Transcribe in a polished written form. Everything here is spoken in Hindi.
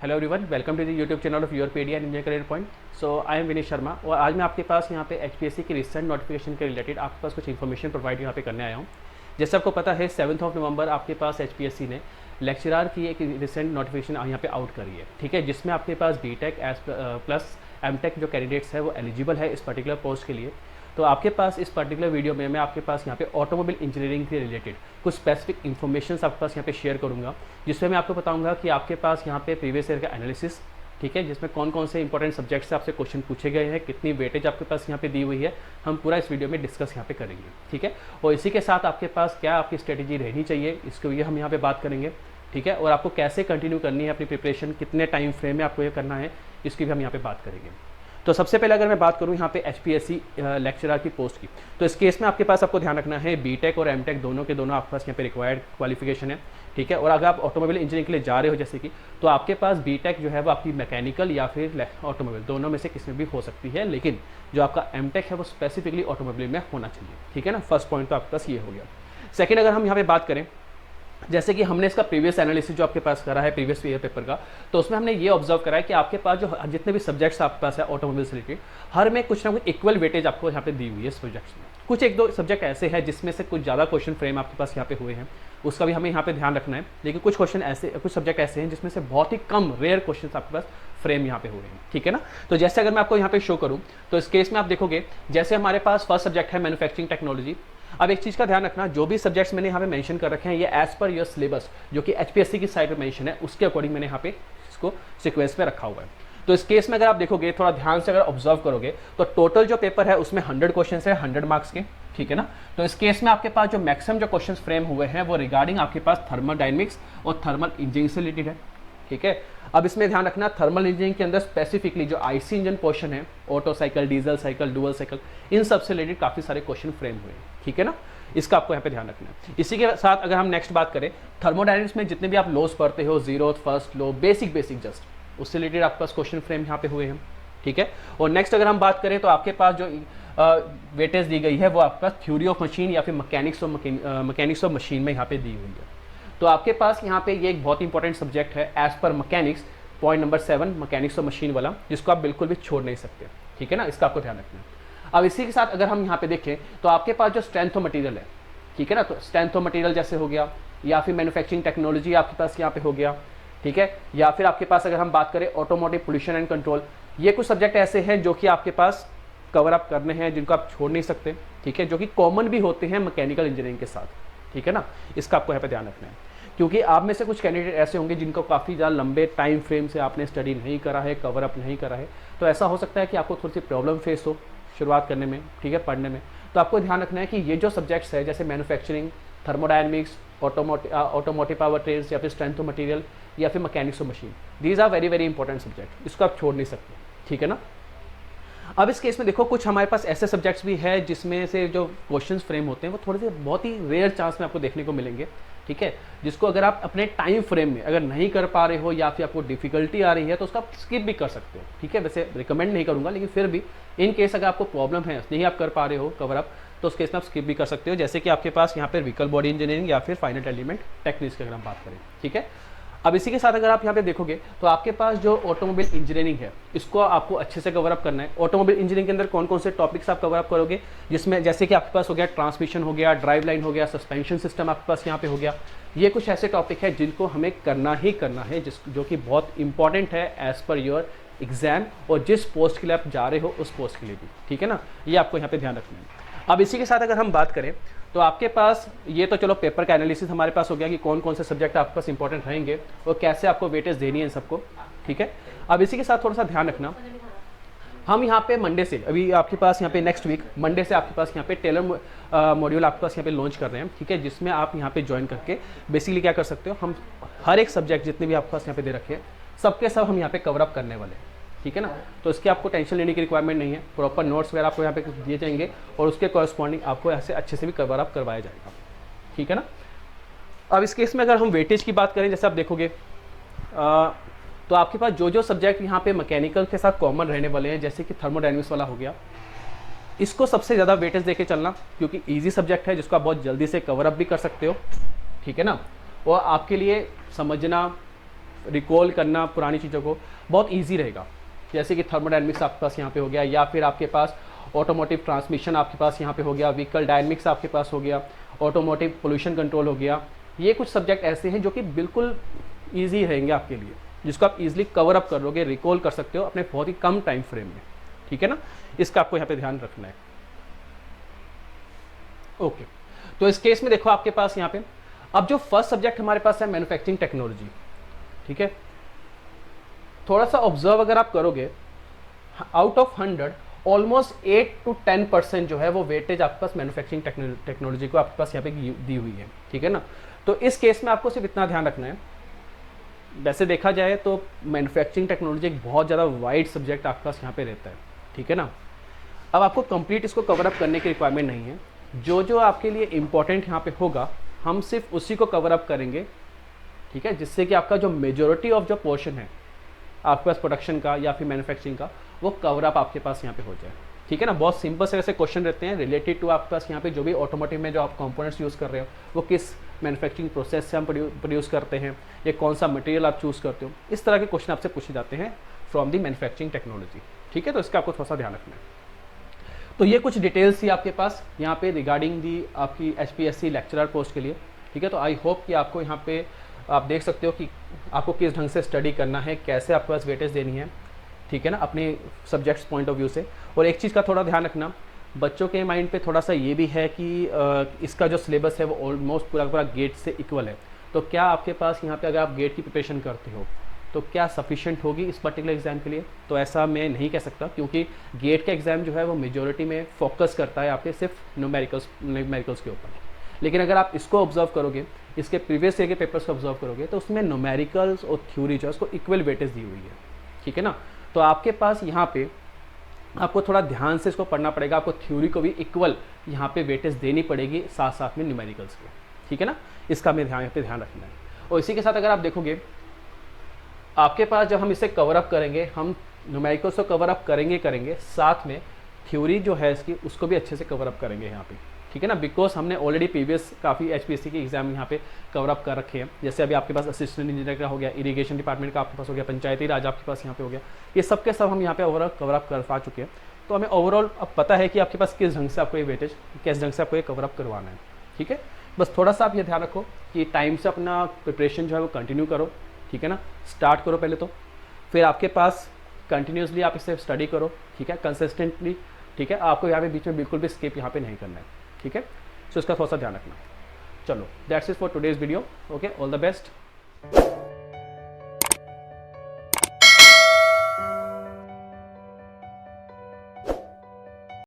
Hello everyone, welcome to the YouTube channel of your PD and engineer career point. So I am Vineet Sharma और आज मैं आपके पास यहाँ पे एचपीएससी की रिसेंट नोटिफिकेशन के रिलेटेड आपके पास कुछ इन्फॉर्मेशन प्रोवाइड यहाँ पे करने आया हूँ। जैसे आपको पता है 7 नवंबर आपके पास एचपीएससी ने लेक्चरर की एक रिसेंट नोटिफिकेशन यहाँ पे आउट करी है, ठीक है, जिसमें आपके पास बीटेक प्लस एमटेक जो कैंडिडेट्स है वो एलिजिबल है इस पर्टिकुलर पोस्ट के लिए। तो आपके पास इस पर्टिकुलर वीडियो में मैं आपके पास यहाँ पे ऑटोमोबाइल इंजीनियरिंग के रिलेटेड कुछ स्पेसिफिक इन्फॉर्मेशन आपके पास यहाँ पे शेयर करूँगा, जिसमें मैं आपको बताऊँगा कि आपके पास यहाँ पे प्रीवियस ईयर का एनालिसिस, ठीक है, जिसमें कौन कौन से इंपॉर्टेंट सब्जेक्ट से आपसे क्वेश्चन पूछे गए हैं, कितनी वेटेज आपके पास यहाँ पे दी हुई है, हम पूरा इस वीडियो में डिस्कस यहाँ पे करेंगे, ठीक है। और इसी के साथ आपके पास क्या आपकी स्ट्रेटेजी रहनी चाहिए इसके लिए हम यहाँ पे बात करेंगे, ठीक है, और आपको कैसे कंटिन्यू करनी है अपनी प्रिपरेशन, कितने टाइम फ्रेम में आपको ये करना है, इसकी भी हम यहाँ पे बात करेंगे। तो सबसे पहले अगर मैं बात करूँ यहाँ पे एचपीएससी लेक्चरर की पोस्ट की, तो इस केस में आपके पास आपको ध्यान रखना है बीटेक और एमटेक दोनों के दोनों आपके पास यहाँ पे रिक्वायर्ड क्वालिफिकेशन है, ठीक है। और अगर आप ऑटोमोबाइल इंजीनियरिंग के लिए जा रहे हो जैसे कि, तो आपके पास बीटेक जो है वो आपकी मैकेनिकल या फिर ऑटोमोबाइल दोनों में से किसी में भी हो सकती है, लेकिन जो आपका एमटेक है वो स्पेसिफिकली ऑटोमोबाइल में होना चाहिए, ठीक है ना। फर्स्ट पॉइंट तो आपके पास ये हो गया। सेकेंड, अगर हम यहाँ पे बात करें, जैसे कि हमने इसका प्रीवियस एनालिसिस जो आपके पास करा है प्रीवियस ईयर पेपर का, तो उसमें हमने ये ऑब्जर्व करा है कि आपके पास जो जितने भी सब्जेक्ट्स आपके पास है ऑटोमोबाइल से रिलेटेड, हर में कुछ ना कुछ इक्वल वेटेज आपको यहाँ पे दी हुई है इस सब्जेक्ट्स में। कुछ एक दो सब्जेक्ट ऐसे हैं जिसमें से कुछ ज़्यादा क्वेश्चन फ्रेम आपके पास यहाँ पे हुए हैं, उसका भी हमें यहाँ पे ध्यान रखना है, लेकिन कुछ क्वेश्चन ऐसे, कुछ सब्जेक्ट ऐसे हैं जिसमें से बहुत ही कम रेयर क्वेश्चन आपके पास फ्रेम यहाँ पे हुए हैं, ठीक है ना। तो जैसे अगर मैं आपको यहाँ पे शो करूँ, तो इस केस में आप देखोगे जैसे हमारे पास फर्स्ट सब्जेक्ट है मैन्युफैक्चरिंग टेक्नोलॉजी। अब एक चीज़ का ध्यान रखना, जो भी सब्जेक्ट्स मैंने यहाँ पे मेंशन कर रखे हैं ये एज पर योर सिलेबस जो कि एचपीएससी की साइड पे मेंशन है उसके अकॉर्डिंग मैंने यहाँ पे इसको सीक्वेंस में रखा हुआ है। तो इस केस में अगर आप देखोगे, थोड़ा ध्यान से अगर ऑब्जर्व करोगे, तो टोटल जो पेपर है उसमें 100 क्वेश्चन है 100 मार्क्स के, ठीक है ना। तो इस केस में आपके पास जो मैक्सिमम जो क्वेश्चन फ्रेम हुए हैं वो रिगार्डिंग आपके पास थर्मोडायनेमिक्स और थर्मल इंजीनियरिंग से रिलेटेड है, ठीक है। अब इसमें ध्यान रखना, थर्मल इंजीनियरिंग के अंदर स्पेसिफिकली जो आईसी इंजन पोर्शन है, auto cycle, diesel cycle, dual cycle, इन सब से रिलेटेड काफ़ी सारे क्वेश्चन फ्रेम हुए हैं, ठीक है ना। इसका आपको यहाँ पे ध्यान रखना है। इसी के साथ अगर हम नेक्स्ट बात करें, थर्मोडायनेमिक्स में जितने भी आप लॉस पढ़ते हो, zeroth, first law, basic just उससे रिलेटेड आपके पास क्वेश्चन फ्रेम यहाँ पे हुए हैं, ठीक है। और नेक्स्ट अगर हम बात करें तो आपके पास जो वेटेज दी गई है वो आपका थ्योरी ऑफ मशीन या फिर मैकेनिक्स ऑफ मशीन में यहाँ पे दी हुई है। तो आपके पास यहाँ पे ये एक बहुत इंपॉर्टेंट सब्जेक्ट है as per mechanics, point number 7 mechanics of machine वाला, जिसको आप बिल्कुल भी छोड़ नहीं सकते, ठीक है ना। इसका आपको ध्यान रखना है। अब इसी के साथ अगर हम यहाँ पे देखें तो आपके पास जो स्ट्रेंथ ऑफ मटेरियल है, ठीक है ना, तो स्ट्रेंथ ऑफ मटेरियल जैसे हो गया, या फिर मैन्युफैक्चरिंग टेक्नोलॉजी आपके पास यहाँ पे हो गया, ठीक है, या फिर आपके पास अगर हम बात करें ऑटोमोटिव पोल्यूशन एंड कंट्रोल, ये कुछ सब्जेक्ट ऐसे हैं जो कि आपके पास कवर अप करने हैं, जिनको आप छोड़ नहीं सकते, ठीक है, जो कि कॉमन भी होते हैं मैकेनिकल इंजीनियरिंग के साथ, ठीक है ना। इसका आपको यहाँ पे ध्यान रखना है, क्योंकि आप में से कुछ कैंडिडेट ऐसे होंगे जिनको काफ़ी ज़्यादा लंबे टाइम फ्रेम से आपने स्टडी नहीं करा है, कवर अप नहीं करा है, तो ऐसा हो सकता है कि आपको थोड़ी सी प्रॉब्लम फेस हो शुरुआत करने में, ठीक है, पढ़ने में। तो आपको ध्यान रखना है कि ये जो सब्जेक्ट्स है जैसे manufacturing, thermodynamics, automotive power trains, या फिर स्ट्रेंथ ऑफ मटेरियल, या फिर mechanics of machine, these are very very important subject, इसको आप छोड़ नहीं सकते, ठीक है ना। अब इस केस में देखो, कुछ हमारे पास ऐसे सब्जेक्ट्स भी है जिसमें से जो क्वेश्चंस फ्रेम होते हैं वो थोड़े से बहुत ही रेयर चांस में आपको देखने को मिलेंगे, ठीक है, जिसको अगर आप अपने टाइम फ्रेम में अगर नहीं कर पा रहे हो या फिर आपको डिफिकल्टी आ रही है तो उसका आप स्किप भी कर सकते हो, ठीक है। वैसे रिकमेंड नहीं करूंगा, लेकिन फिर भी इन केस अगर आपको प्रॉब्लम है, नहीं आप कर पा रहे हो कवर अप, तो उस केस में आप स्किप भी कर सकते हो, जैसे कि आपके पास यहाँ पे व्हीकल बॉडी इंजीनियरिंग या फिर फाइनल एलिमेंट टेक्निक्स की अगर हम बात करें, ठीक है। अब इसी के साथ अगर आप यहाँ पे देखोगे तो आपके पास जो ऑटोमोबाइल इंजीनियरिंग है इसको आपको अच्छे से कवर अप करना है। ऑटोमोबाइल इंजीनियरिंग के अंदर कौन कौन से टॉपिक्स आप कवर अप करोगे, जिसमें जैसे कि आपके पास हो गया ट्रांसमिशन हो गया, ड्राइव लाइन हो गया, सस्पेंशन सिस्टम आपके पास यहाँ पे हो गया। ये कुछ ऐसे टॉपिक है जिनको हमें करना ही करना है, जो कि बहुत इंपॉर्टेंट है एज पर योर एग्जाम, और जिस पोस्ट के लिए आप जा रहे हो उस पोस्ट के लिए भी, ठीक है ना। ये आपको यहाँ पे ध्यान रखना है। अब इसी के साथ अगर हम बात करें तो आपके पास ये तो चलो पेपर का एनालिसिस हमारे पास हो गया कि कौन कौन से सब्जेक्ट आपके पास इंपॉर्टेंट रहेंगे और कैसे आपको वेटेज देनी है इन सबको, ठीक है। अब इसी के साथ थोड़ा सा ध्यान रखना, हम यहाँ पे मंडे से, अभी आपके पास यहाँ पे नेक्स्ट वीक मंडे से आपके पास यहाँ पे टेलर मॉड्यूल आपके पास यहाँ पे लॉन्च कर रहे हैं, ठीक है, जिसमें आप यहाँ पे ज्वाइन करके बेसिकली क्या कर सकते हो, हम हर एक सब्जेक्ट जितने भी आपके पास यहाँ पे दे रखे हैं सबके सब हम यहाँ पे कवर अप करने वाले हैं, ठीक है ना। तो इसकी आपको टेंशन लेने की रिक्वायरमेंट नहीं है, प्रॉपर नोट्स वगैरह आपको यहाँ पे दिए जाएंगे और उसके कॉरस्पॉन्डिंग आपको ऐसे अच्छे से भी कवर अप करवाया जाएगा, ठीक है ना। अब इस केस में अगर हम वेटेज की बात करें, जैसे आप देखोगे तो आपके पास जो जो सब्जेक्ट यहाँ पे मैकेनिकल के साथ कॉमन रहने वाले हैं, जैसे कि थर्मोडायनेमिक्स वाला हो गया, इसको सबसे ज़्यादा वेटेज देके चलना, क्योंकि ईजी सब्जेक्ट है जिसको आप बहुत जल्दी से कवर अप भी कर सकते हो, ठीक है ना। और आपके लिए समझना, रिकॉल करना पुरानी चीज़ों को बहुत ईजी रहेगा। जैसे कि थर्मोडायनेमिक्स आपके पास यहाँ पे हो गया, या फिर आपके पास ऑटोमोटिव ट्रांसमिशन आपके पास यहाँ पे हो गया, व्हीकल डायनेमिक्स आपके पास हो गया, ऑटोमोटिव पोल्यूशन कंट्रोल हो गया। ये कुछ सब्जेक्ट ऐसे हैं जो कि बिल्कुल ईजी रहेंगे आपके लिए, जिसको आप इजीली कवर अप कर लोगे, रिकॉल कर सकते हो अपने बहुत ही कम टाइम फ्रेम में। ठीक है ना, इसका आपको यहाँ पे ध्यान रखना है। ओके, तो इस केस में देखो आपके पास यहाँ पे अब जो फर्स्ट सब्जेक्ट हमारे पास है मैन्युफैक्चरिंग टेक्नोलॉजी। ठीक है, थोड़ा सा ऑब्जर्व अगर आप करोगे, आउट ऑफ 100 ऑलमोस्ट 8 to 10% जो है वो वेटेज आपके पास मैन्युफैक्चरिंग टेक्नोलॉजी को आपके पास यहाँ पे दी हुई है। ठीक है ना, तो इस केस में आपको सिर्फ इतना ध्यान रखना है। वैसे देखा जाए तो मैन्युफैक्चरिंग टेक्नोलॉजी एक बहुत ज़्यादा वाइड सब्जेक्ट आपके पास यहाँ पे रहता है। ठीक है ना, अब आपको कंप्लीट इसको कवर अप करने की रिक्वायरमेंट नहीं है। जो जो आपके लिए इंपॉर्टेंट यहाँ पे होगा हम सिर्फ उसी को कवर अप करेंगे। ठीक है, जिससे कि आपका जो मेजॉरिटी ऑफ जो पोर्शन है आपके पास प्रोडक्शन का या फिर मैन्युफैक्चरिंग का वो कवर अप आपके पास यहाँ पे हो जाए। ठीक है ना, बहुत सिंपल से ऐसे क्वेश्चन रहते हैं रिलेटेड टू आपके पास यहाँ पे जो भी ऑटोमोटिव में जो आप कंपोनेंट्स यूज़ कर रहे हो वो किस मैन्युफैक्चरिंग प्रोसेस से हम प्रोड्यूस करते हैं, ये कौन सा मटेरियल आप चूज़ करते हो, इस तरह के क्वेश्चन आपसे पूछे जाते हैं फ्रॉम दी मैन्युफैक्चरिंग टेक्नोलॉजी। ठीक है, तो इसका आपको थोड़ा सा ध्यान रखना है। तो ये कुछ डिटेल्स थी आपके पास यहाँ पे रिगार्डिंग दी आपकी HPSC लेक्चरर पोस्ट के लिए। ठीक है, तो आई होप कि आपको यहाँ पे आप देख सकते हो कि आपको किस ढंग से स्टडी करना है, कैसे आपके पास वेटेज देनी है। ठीक है ना, अपने सब्जेक्ट्स पॉइंट ऑफ व्यू से। और एक चीज़ का थोड़ा ध्यान रखना, बच्चों के माइंड पे थोड़ा सा ये भी है कि इसका जो सिलेबस है वो ऑलमोस्ट पूरा पूरा गेट से इक्वल है। तो क्या आपके पास यहाँ पे अगर आप गेट की प्रिपरेशन करते हो तो क्या सफिशिएंट होगी इस पर्टिकुलर एग्जाम के लिए? तो ऐसा मैं नहीं कह सकता, क्योंकि गेट का एग्ज़ाम जो है वो मेजॉरिटी में फोकस करता है आपके सिर्फ न्यूमेरिकल्स के ऊपर। लेकिन अगर आप इसको ऑब्जर्व करोगे, इसके प्रीवियस ईयर के पेपर्स को ऑब्जर्व करोगे, तो उसमें न्यूमेरिकल्स और थ्योरी जो है उसको इक्वल वेटेज दी हुई है। ठीक है ना, तो आपके पास यहाँ पे आपको थोड़ा ध्यान से इसको पढ़ना पड़ेगा, आपको थ्योरी को भी इक्वल यहाँ पे वेटेज देनी पड़ेगी साथ साथ में न्यूमेरिकल्स के। ठीक है ना, इसका हमें यहाँ पे ध्यान रखना है। और इसी के साथ अगर आप देखोगे आपके पास जब हम इसे कवर अप करेंगे, हम न्यूमेरिकल्स को कवर अप करेंगे साथ में थ्योरी जो है इसकी उसको भी अच्छे से कवर अप करेंगे यहाँ पे। ठीक है ना, बिकॉज हमने ऑलरेडी प्रीवियस काफ़ी HPSC के एग्जाम यहाँ पे कवर अप कर रखे हैं। जैसे अभी आपके पास असिस्टेंट इंजीनियर का हो गया, इरिगेशन डिपार्टमेंट का आपके पास हो गया, पंचायती राज आपके पास यहाँ पे हो गया, ये सब के सब हम यहाँ पे ओवरऑल कवर अप कर पा चुके हैं। तो हमें ओवरऑल अब पता है कि आपके पास किस ढंग से आपको ये वेटेज, किस ढंग से आपको ये कवर अप करवाना है। ठीक है, बस थोड़ा सा आप ये ध्यान रखो कि टाइम से अपना प्रिपरेशन जो है वो कंटिन्यू करो। ठीक है ना, स्टार्ट करो पहले तो, फिर आपके पास कंटिन्यूसली आप इसे स्टडी करो। ठीक है, कंसिस्टेंटली। ठीक है, आपको यहाँ पे बीच में बिल्कुल भी स्किप यहाँ पे नहीं करना है। ठीक है, सो इसका थोड़ा सा ध्यान रखना। चलो, that's it for today's video. Okay, all the best.